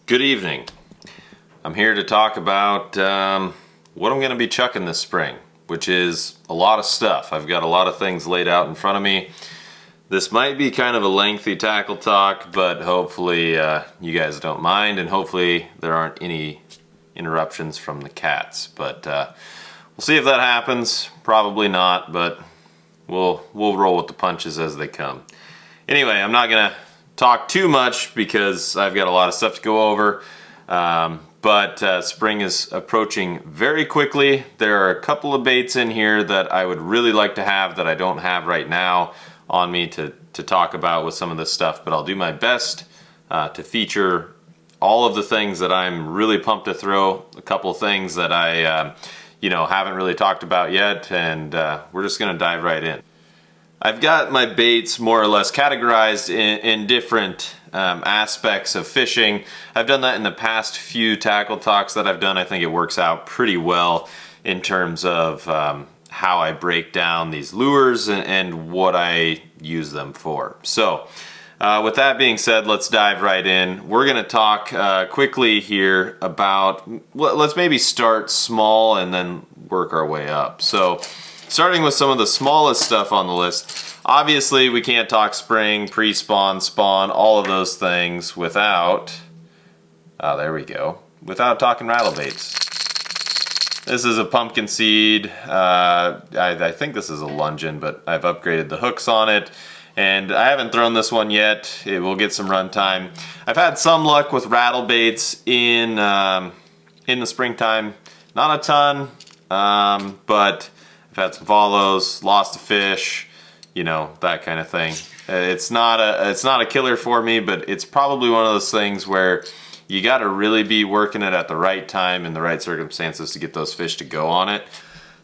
Good evening. I'm here to talk about what I'm going to be chucking this spring, which is a lot of stuff. I've got a lot of things laid out in front of me. This might be kind of a lengthy tackle talk, but hopefully you guys don't mind, and hopefully there aren't any interruptions from the cats. But we'll see if that happens. Probably not, but we'll roll with the punches as they come. Anyway, I'm not going to talk too much because I've got a lot of stuff to go over, but spring is approaching very quickly. There are a couple of baits in here that I would really like to have that I don't have right now on me to talk about with some of this stuff, but I'll do my best to feature all of the things that I'm really pumped to throw, a couple of things that I haven't really talked about yet, and we're just going to dive right in. I've got my baits more or less categorized in different aspects of fishing. I've done that in the past few tackle talks that I've done. I think it works out pretty well in terms of how I break down these lures and what I use them for. So with that being said, let's dive right in. We're going to talk quickly here about, let's maybe start small and then work our way up. So starting with some of the smallest stuff on the list, obviously we can't talk spring, pre-spawn, spawn, all of those things without, there we go, without talking rattle baits. This is a pumpkin seed. I think this is a lungin, but I've upgraded the hooks on it, and I haven't thrown this one yet. It will get some run time. I've had some luck with rattle baits in the springtime. Not a ton, but I've had some follows, lost a fish, that kind of thing. It's not a killer for me, but it's probably one of those things where you got to really be working it at the right time and the right circumstances to get those fish to go on it.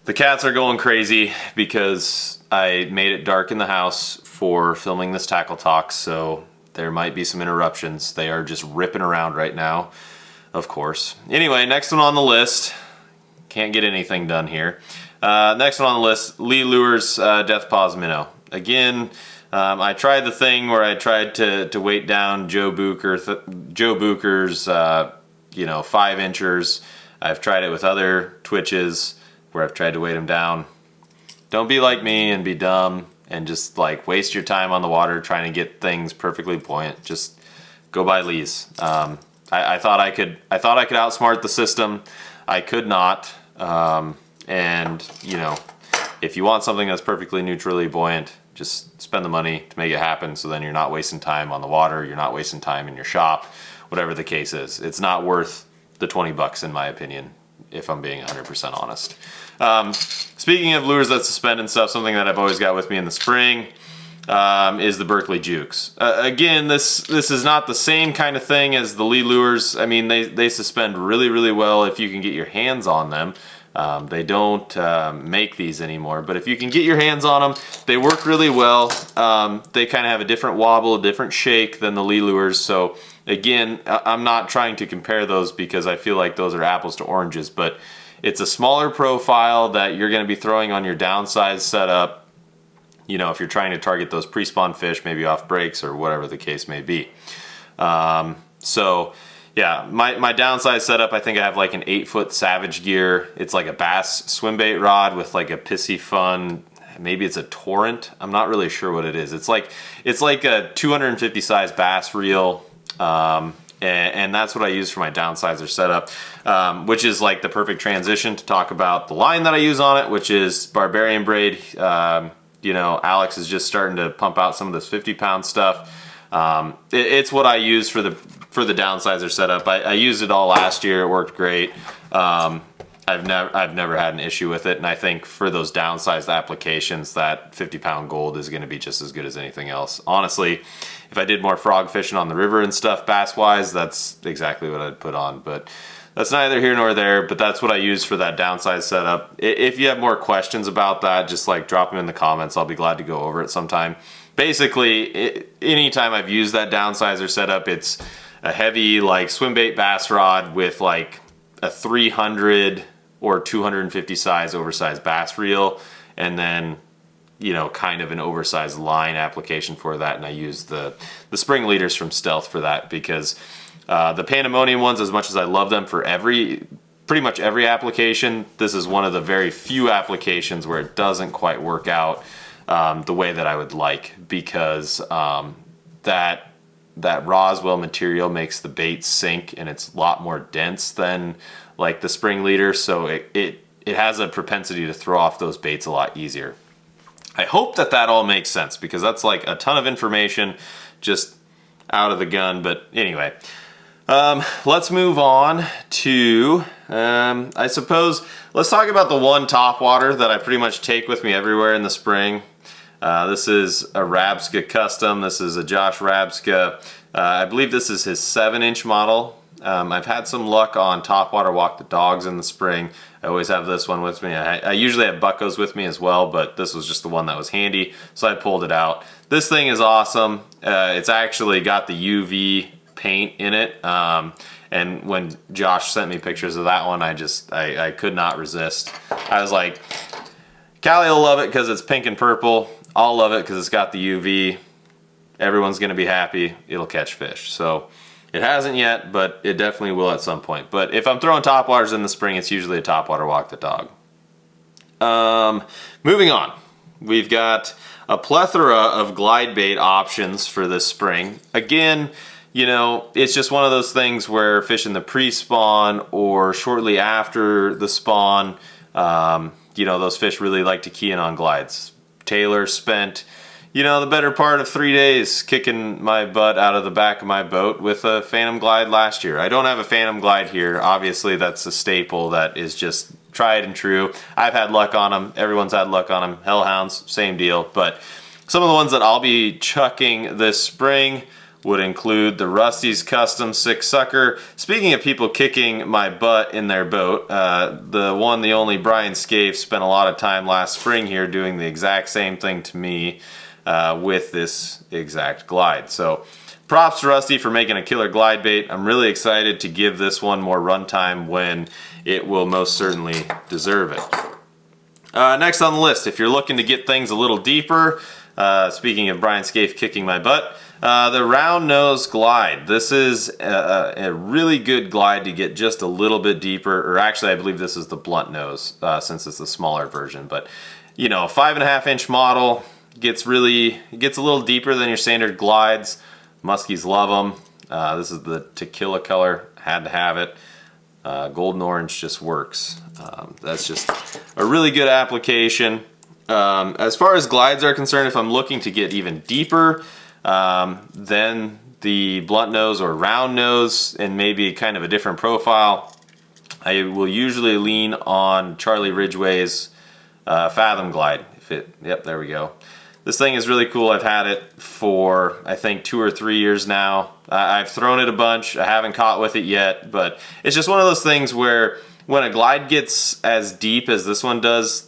The cats are going crazy because I made it dark in the house for filming this tackle talk, so there might be some interruptions. They are just ripping around right now, of course. Anyway, next one on the list. Can't get anything done here. Next one on the list, Lee Lures Death Paws Minnow. Again, I tried the thing where I tried to weight down Joe Bucher's 5-inchers. I've tried it with other twitches where I've tried to weight them down. Don't be like me and be dumb and just like waste your time on the water trying to get things perfectly buoyant. Just go buy Lee's. I thought I could outsmart the system. I could not. And if you want something that's perfectly neutrally buoyant, just spend the money to make it happen, so then you're not wasting time on the water, you're not wasting time in your shop, whatever the case is. It's not worth the 20 bucks in my opinion, if I'm being 100% honest. Speaking of lures that suspend and stuff, something that I've always got with me in the spring is the Berkley Jukes. Again, this is not the same kind of thing as the Lee lures. I mean, they suspend really, really well if you can get your hands on them. They don't make these anymore, but if you can get your hands on them, they work really well. They kind of have a different wobble, a different shake than the Lee lures. So again, I'm not trying to compare those because I feel like those are apples to oranges, but it's a smaller profile that you're going to be throwing on your downsized setup, if you're trying to target those pre-spawn fish, maybe off breaks or whatever the case may be. So yeah, my downside setup, I think I have like an 8-foot Savage Gear. It's like a bass swim bait rod with like a pissy fun, maybe it's a Torrent. I'm not really sure what it is. It's like a 250 size bass reel, and that's what I use for my downsizer setup, which is like the perfect transition to talk about the line that I use on it, which is Barbarian Braid. Alex is just starting to pump out some of this 50-pound stuff. It's what I use for the downsizer setup. I used it all last year. It worked great. I've never had an issue with it, and I think for those downsized applications, that 50-pound gold is going to be just as good as anything else. Honestly, if I did more frog fishing on the river and stuff, bass-wise, that's exactly what I'd put on. But that's neither here nor there. But that's what I use for that downsized setup. If you have more questions about that, just like drop them in the comments. I'll be glad to go over it sometime. Basically, anytime I've used that downsizer setup, it's a heavy like swim bait bass rod with like a 300 or 250 size oversized bass reel, and then kind of an oversized line application for that. And I use the spring leaders from Stealth for that because The Pandemonium ones, as much as I love them for pretty much every application, this is one of the very few applications where it doesn't quite work out the way that I would like, because that Roswell material makes the bait sink, and it's a lot more dense than like the spring leader, so it has a propensity to throw off those baits a lot easier. I hope that all makes sense, because that's like a ton of information just out of the gun. But anyway, let's move on to, I suppose, let's talk about the one top water that I pretty much take with me everywhere in the spring. This is a Rabska Custom. This is a Josh Rabska. I believe this is his 7-inch model. I've had some luck on top water walk the dogs in the spring. I always have this one with me. I usually have Buckos with me as well, but this was just the one that was handy, so I pulled it out. This thing is awesome. It's actually got the UV paint in it, and when Josh sent me pictures of that one, I could not resist. I was like, Callie will love it because it's pink and purple. I'll love it because it's got the UV. Everyone's gonna be happy. It'll catch fish. So it hasn't yet, but it definitely will at some point. But if I'm throwing topwaters in the spring, it's usually a topwater walk the dog. Moving on, we've got a plethora of glide bait options for this spring. Again, you know, it's just one of those things where fishing the pre-spawn or shortly after the spawn, you know, those fish really like to key in on glides. Taylor spent, you know, the better part of 3 days kicking my butt out of the back of my boat with a Phantom Glide last year. I don't have a Phantom Glide here. Obviously, that's a staple that is just tried and true. I've had luck on them. Everyone's had luck on them. Hellhounds, same deal. But some of the ones that I'll be chucking this spring would include the Ridgway Customs 6-sucker. Speaking of people kicking my butt in their boat, the one, the only Brian Scaife spent a lot of time last spring here doing the exact same thing to me with this exact glide. So props to Rusty for making a killer glide bait. I'm really excited to give this one more runtime when it will most certainly deserve it. Next on the list, if you're looking to get things a little deeper, speaking of Brian Scaife kicking my butt, the round nose glide. This is a really good glide to get just a little bit deeper, or actually I believe this is the blunt nose since it's the smaller version. But you know, 5.5-inch model, gets a little deeper than your standard glides. Muskies love them. This is the tequila color, had to have it. Golden orange just works. That's just a really good application. As far as glides are concerned, if I'm looking to get even deeper than the blunt nose or round nose and maybe kind of a different profile, I will usually lean on Charlie Ridgway's Fathom Glide. Yep, there we go. This thing is really cool. I've had it for, I think, 2 or 3 years now. I've thrown it a bunch. I haven't caught with it yet, but it's just one of those things where when a glide gets as deep as this one does,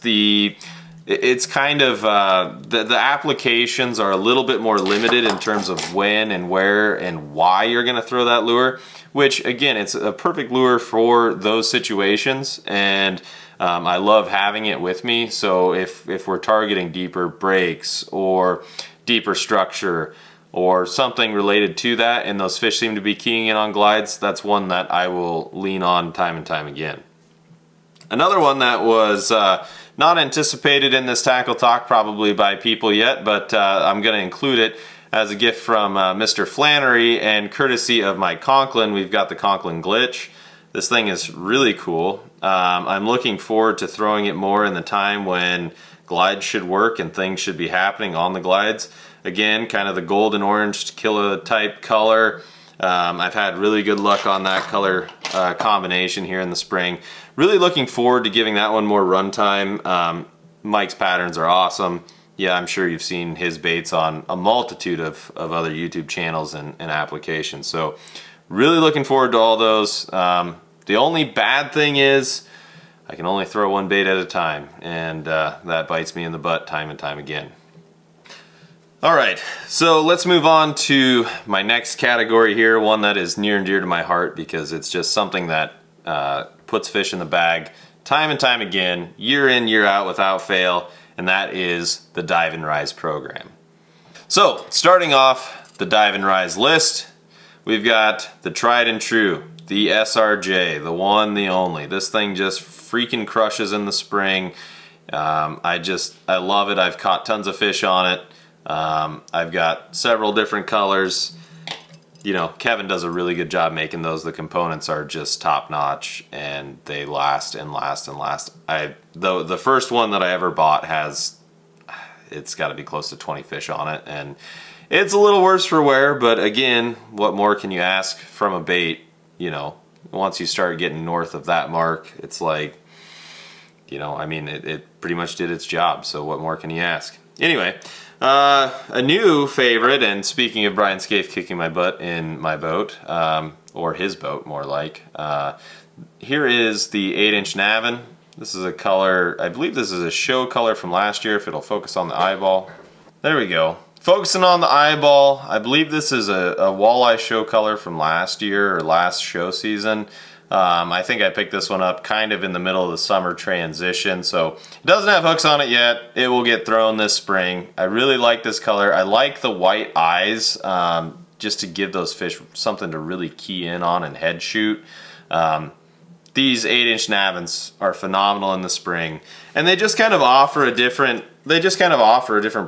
it's kind of, the applications are a little bit more limited in terms of when and where and why you're going to throw that lure, which, again, it's a perfect lure for those situations, and I love having it with me. So if we're targeting deeper breaks or deeper structure or something related to that, and those fish seem to be keying in on glides, that's one that I will lean on time and time again. Another one that was not anticipated in this tackle talk probably by people yet, but I'm going to include it as a gift from Mr. Flannery, and courtesy of my Conklin. We've got the Conklin Glitch. This thing is really cool. I'm looking forward to throwing it more in the time when glides should work and things should be happening on the glides. Again, kind of the golden orange tequila type color. I've had really good luck on that color combination here in the spring. Really looking forward to giving that one more runtime. Mike's patterns are awesome. Yeah, I'm sure you've seen his baits on a multitude of other YouTube channels and applications. So really looking forward to all those. The only bad thing is I can only throw one bait at a time, and that bites me in the butt time and time again. Alright, so let's move on to my next category here, one that is near and dear to my heart because it's just something that puts fish in the bag time and time again, year in, year out without fail, and that is the Dive and Rise program. So, starting off the Dive and Rise list, we've got the tried and true, the SRJ, the one, the only. This thing just freaking crushes in the spring. I love it. I've caught tons of fish on it. I've got several different colors. You know, Kevin does a really good job making those. The components are just top notch and they last and last and last. The first one that I ever bought it's got to be close to 20 fish on it, and it's a little worse for wear, but again, what more can you ask from a bait? You know, once you start getting north of that mark, it's like, you know, I mean, it pretty much did its job, so what more can you ask? Anyway, a new favorite, and speaking of Brian Scaife kicking my butt in my boat, or his boat more like, here is the 8-inch Navin. This is a color, I believe this is a show color from last year, if it'll focus on the eyeball. There we go. Focusing on the eyeball, I believe this is a walleye show color from last year or last show season. I think I picked this one up kind of in the middle of the summer transition, so it doesn't have hooks on it yet. It will get thrown this spring. I really like this color. I like the white eyes, just to give those fish something to really key in on and head shoot. These 8-inch Navins are phenomenal in the spring, and they just kind of offer a different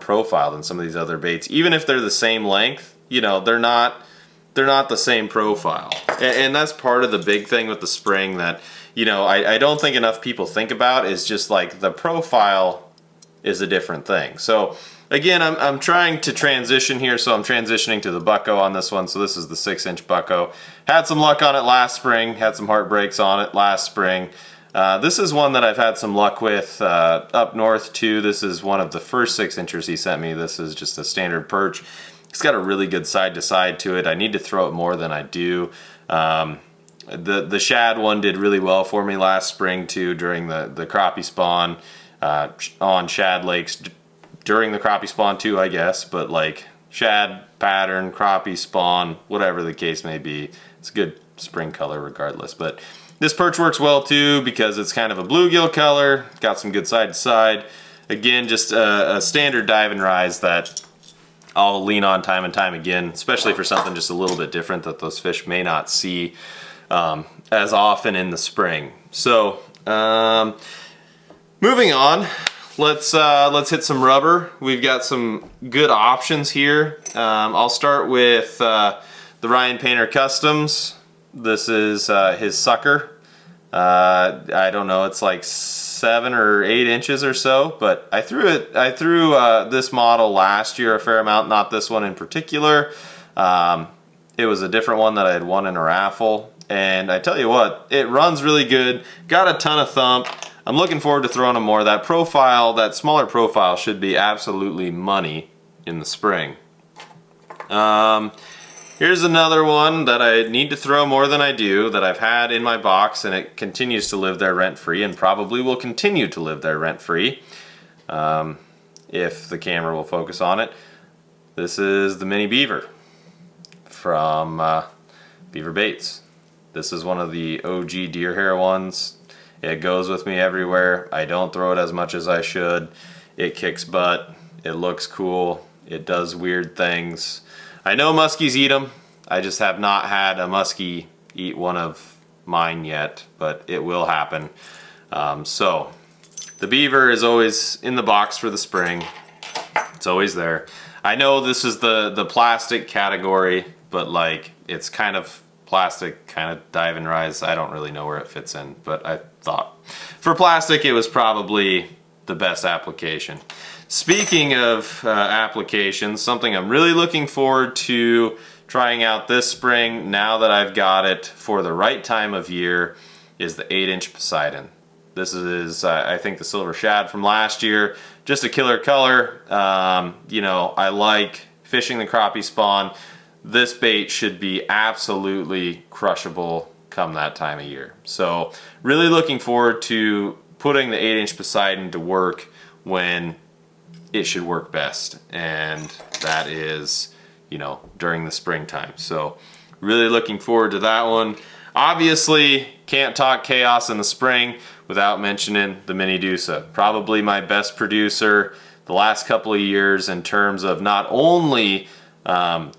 profile than some of these other baits. Even if they're the same length, you know, they're not the same profile. And that's part of the big thing with the spring that, you know, I don't think enough people think about, is just like the profile is a different thing. So again, I'm trying to transition here, so I'm transitioning to the Bucko on this one. So this is the 6-inch Bucko. Had some luck on it last spring, had some heartbreaks on it last spring. This is one that I've had some luck with up north too. This is one of the first 6-inchers he sent me. This is just a standard perch. It's got a really good side to side to it. I need to throw it more than I do. The shad one did really well for me last spring too, during the crappie spawn on shad lakes, during the crappie spawn too, I guess, but like shad pattern, crappie spawn, whatever the case may be, it's a good spring color regardless. But this perch works well too because it's kind of a bluegill color, got some good side to side. Again, just a standard dive and rise that I'll lean on time and time again, especially for something just a little bit different that those fish may not see as often in the spring. So moving on, let's hit some rubber. We've got some good options here. I'll start with the Ryan Painter Customs. This is his sucker. I don't know, it's like 7 or 8 inches or so, but I threw this model last year a fair amount, not this one in particular. It was a different one that I had won in a raffle, and I tell you what, it runs really good, got a ton of thump. I'm looking forward to throwing them more. That profile, that smaller profile, should be absolutely money in the spring. Here's another one that I need to throw more than I do, that I've had in my box, and it continues to live there rent-free and probably will continue to live there rent-free if the camera will focus on it. This is the Mini Beaver from Beaver Baits. This is one of the OG deer hair ones. It goes with me everywhere. I don't throw it as much as I should. It kicks butt. It looks cool. It does weird things. I know muskies eat them. I just have not had a muskie eat one of mine yet, but it will happen. So the beaver is always in the box for the spring. It's always there. I know this is the plastic category, but like it's kind of plastic, kind of dive and rise. I don't really know where it fits in, but I thought for plastic it was probably the best application. Speaking of applications, something I'm really looking forward to trying out this spring, now that I've got it for the right time of year, is the 8-inch Poseidon. This is, I think, the silver shad from last year. Just a killer color. You know, I like fishing the crappie spawn. This bait should be absolutely crushable come that time of year. So really looking forward to putting the 8-inch Poseidon to work when it should work best, and that is, you know, during the springtime. So really looking forward to that one. Obviously can't talk chaos in the spring without mentioning the Mini Doosa. Probably my best producer the last couple of years in terms of not only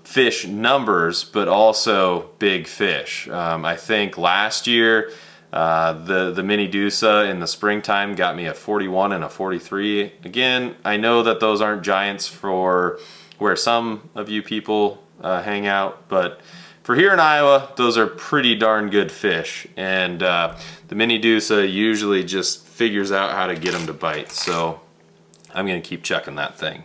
fish numbers, but also big fish. I think last year the mini Doosa in the springtime got me a 41 and a 43. Again, I know that those aren't giants for where some of you people hang out, but for here in Iowa, those are pretty darn good fish, and the mini Doosa usually just figures out how to get them to bite, so I'm gonna keep checking that thing.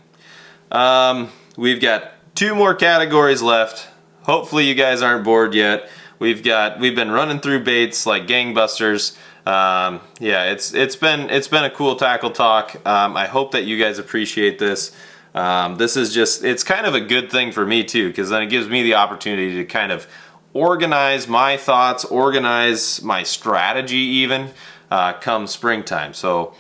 We've got 2 more categories left. Hopefully you guys aren't bored yet. We've been running through baits like gangbusters. Yeah, it's been a cool tackle talk. I hope that you guys appreciate this. This is it's kind of a good thing for me too, because then it gives me the opportunity to kind of organize my thoughts, organize my strategy even come springtime. So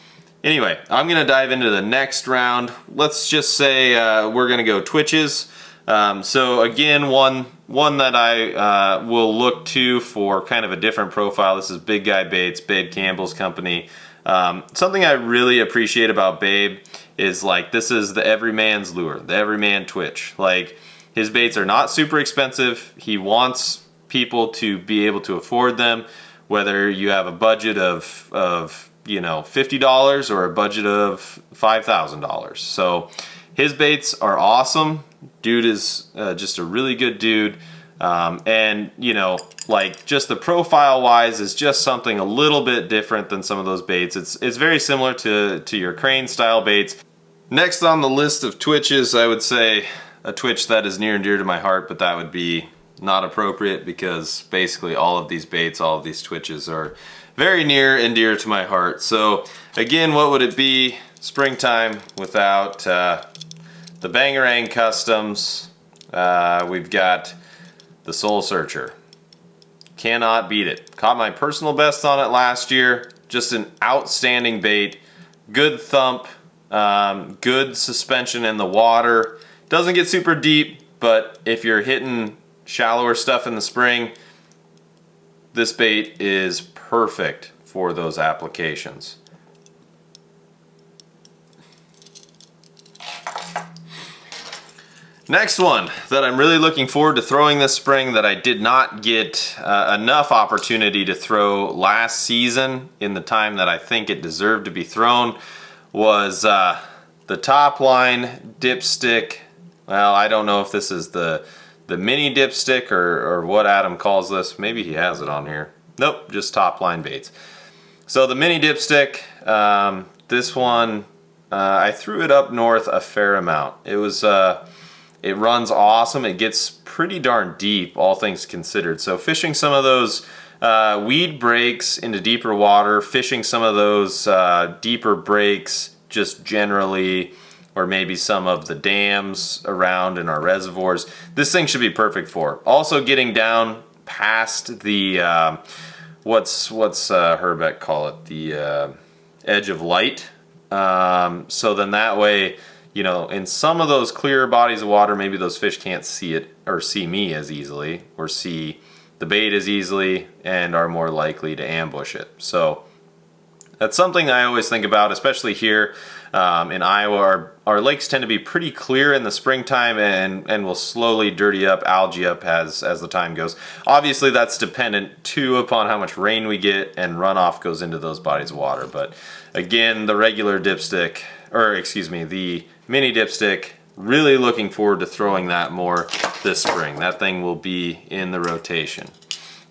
anyway, I'm gonna dive into the next round. Let's just say we're gonna go twitches. So again, one that I will look to for kind of a different profile. This is Big Guy Baits, Babe Campbell's company. Something I really appreciate about Babe is like, this is the everyman's lure, the everyman twitch. Like, his baits are not super expensive. He wants people to be able to afford them, whether you have a budget of you know, $50 or a budget of $5,000. So his baits are awesome. Dude is just a really good dude. And you know, like, just the profile wise is just something a little bit different than some of those baits. It's very similar to your crane style baits. Next on the list of twitches, I would say a twitch that is near and dear to my heart, but that would be not appropriate because basically all of these baits, all of these twitches are very near and dear to my heart. So again, what would it be springtime without the Barbarian Customs? We've got the Soul Searcher. Cannot beat it. Caught my personal best on it last year. Just an outstanding bait. Good thump. Good suspension in the water. Doesn't get super deep, but if you're hitting shallower stuff in the spring, this bait is perfect for those applications. Next one that I'm really looking forward to throwing this spring that I did not get enough opportunity to throw last season in the time that I think it deserved to be thrown was the Topline dipstick. Well, I don't know if this is the mini dipstick or what Adam calls this. Maybe he has it on here. Nope, just Topline Baits. So the mini dipstick, this one, I threw it up north a fair amount. It was it runs awesome. It gets pretty darn deep, all things considered. So fishing some of those weed breaks into deeper water, fishing some of those deeper breaks just generally, or maybe some of the dams around in our reservoirs, this thing should be perfect for. Also getting down past the, what's Herbeck call it? The edge of light. So then that way, you know, in some of those clearer bodies of water, maybe those fish can't see it or see me as easily or see the bait as easily and are more likely to ambush it. So that's something I always think about, especially here in Iowa. Our lakes tend to be pretty clear in the springtime and will slowly dirty up, algae up as the time goes. Obviously that's dependent too upon how much rain we get and runoff goes into those bodies of water. But again, the regular dipstick, or excuse me, the mini dipstick, really looking forward to throwing that more this spring. That thing will be in the rotation.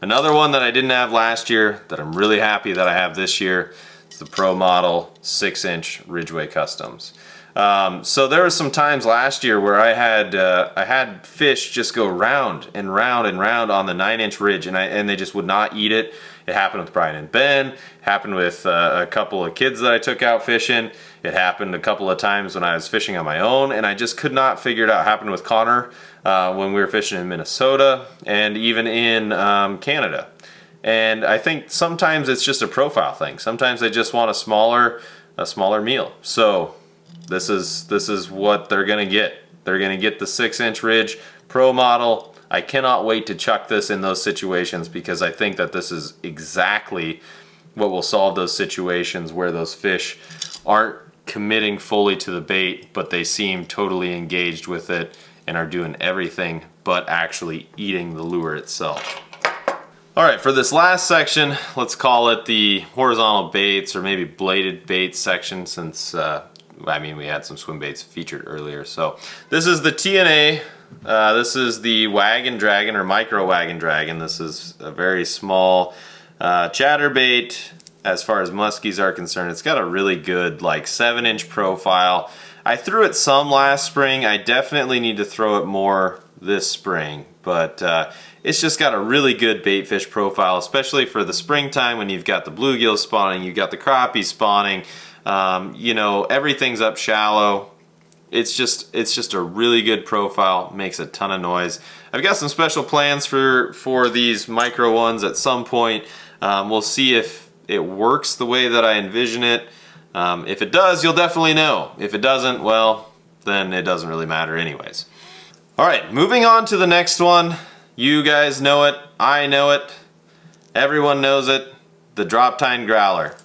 Another one that I didn't have last year that I'm really happy that I have this year is the Pro Model 6-inch Ridgway Customs. So there were some times last year where I had fish just go round and round and round on the 9-inch ridge, and they just would not eat it. It happened with Brian and Ben. It happened with a couple of kids that I took out fishing. It happened a couple of times when I was fishing on my own, and I just could not figure it out. It happened with Connor when we were fishing in Minnesota and even in Canada. And I think sometimes it's just a profile thing. Sometimes they just want a smaller meal. So this is what they're gonna get. They're gonna get the 6-inch Ridge Pro Model. I cannot wait to chuck this in those situations because I think that this is exactly what will solve those situations where those fish aren't committing fully to the bait, but they seem totally engaged with it and are doing everything but actually eating the lure itself. All right, for this last section, let's call it the horizontal baits or maybe bladed baits section, since I mean, we had some swim baits featured earlier. So this is the TNA. This is the Wagon Dragon or Micro Wagon Dragon. This is a very small chatterbait as far as muskies are concerned. It's got a really good like 7-inch profile. I threw it some last spring. I definitely need to throw it more this spring, but it's just got a really good bait fish profile, especially for the springtime when you've got the bluegill spawning, you've got the crappie spawning, you know, everything's up shallow. It's just a really good profile, makes a ton of noise. I've got some special plans for these micro ones at some point. We'll see if it works the way that I envision it. If it does, you'll definitely know. If it doesn't, well, then it doesn't really matter anyways. All right, moving on to the next one. You guys know it, I know it, everyone knows it, the Droptine Growler.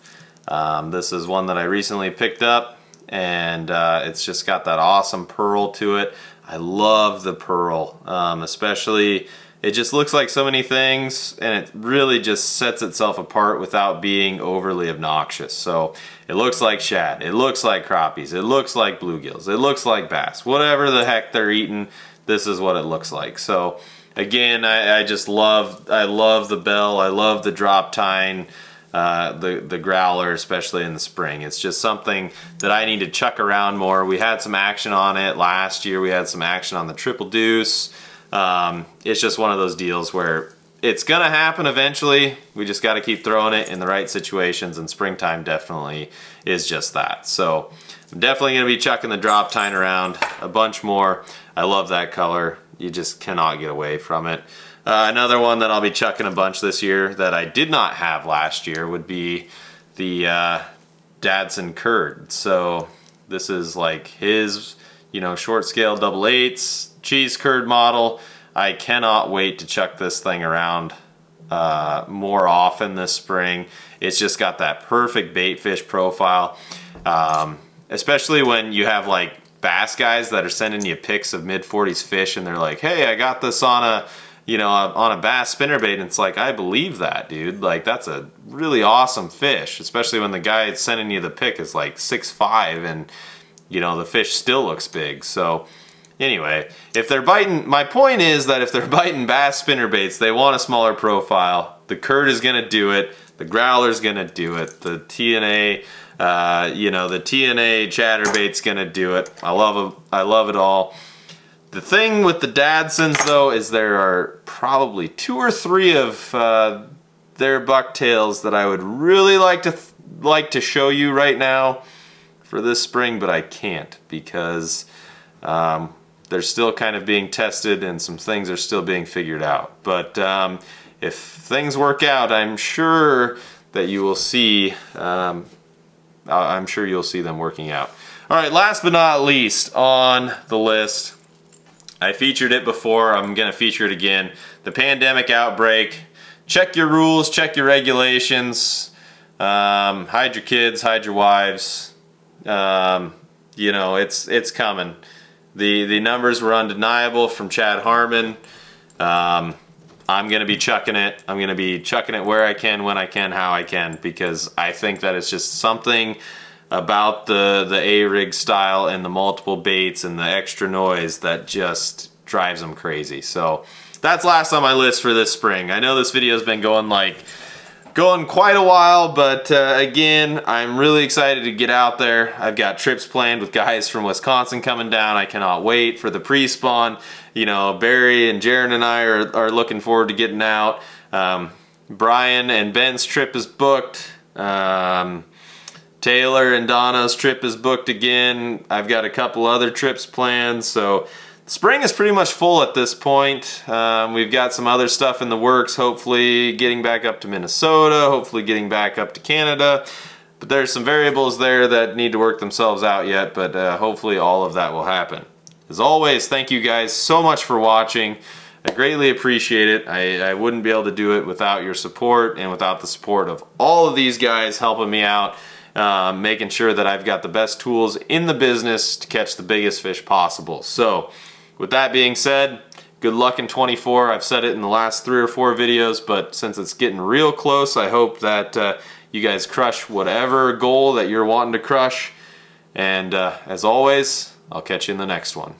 This is one that I recently picked up, and it's just got that awesome pearl to it. I love the pearl, especially, it just looks like so many things, and it really just sets itself apart without being overly obnoxious. So it looks like shad, it looks like crappies, it looks like bluegills, it looks like bass, whatever the heck they're eating, this is what it looks like. So again, I just love the bell, I love the Droptine, the growler, especially in the spring. It's just something that I need to chuck around more. We had some action on it last year, we had some action on the triple deuce. It's just one of those deals where it's gonna happen eventually. We just got to keep throwing it in the right situations, and springtime definitely is just that. So I'm definitely gonna be chucking the Droptine around a bunch more. I love that color. You just cannot get away from it. Another one that I'll be chucking a bunch this year that I did not have last year would be the Dadson curd. So this is like his, you know, short scale 8/8s cheese curd model. I cannot wait to chuck this thing around more often this spring. It's just got that perfect bait fish profile, especially when you have like bass guys that are sending you pics of mid-40s fish, and they're like, hey, I got this on a, you know, on a bass spinnerbait, and it's like, I believe that, dude. Like, that's a really awesome fish, especially when the guy sending you the pic is like 6'5", and you know, the fish still looks big. So anyway, if they're biting, my point is that if they're biting bass spinnerbaits, they want a smaller profile. The curd is gonna do it, the growler's gonna do it, the TNA, you know, the TNA chatterbait's gonna do it. I love it all. The thing with the Dadsons though is there are probably 2 or 3 of their bucktails that I would really like to show you right now for this spring, but I can't because they're still kind of being tested and some things are still being figured out. But if things work out, I'm sure that you will see. I'm sure you'll see them working out. All right, last but not least on the list, I featured it before, I'm gonna feature it again, the pandemic outbreak. Check your rules, check your regulations, hide your kids, hide your wives. You know, it's coming. The numbers were undeniable from Chad Harmon. I'm gonna be chucking it. I'm gonna be chucking it where I can, when I can, how I can, because I think that it's just something about the A-rig style and the multiple baits and the extra noise that just drives them crazy. So that's last on my list for this spring. I know this video's been going quite a while, but again, I'm really excited to get out there. I've got trips planned with guys from Wisconsin coming down. I cannot wait for the pre-spawn. You know, Barry and Jaron and I are looking forward to getting out. Brian and Ben's trip is booked. Taylor and Donna's trip is booked again. I've got a couple other trips planned, so spring is pretty much full at this point. We've got some other stuff in the works, hopefully getting back up to Minnesota, hopefully getting back up to Canada. But there's some variables there that need to work themselves out yet, but hopefully all of that will happen. As always, thank you guys so much for watching. I greatly appreciate it. I wouldn't be able to do it without your support and without the support of all of these guys helping me out, making sure that I've got the best tools in the business to catch the biggest fish possible. So, with that being said, good luck in 24. I've said it in the last 3 or 4 videos, but since it's getting real close, I hope that you guys crush whatever goal that you're wanting to crush. And as always, I'll catch you in the next one.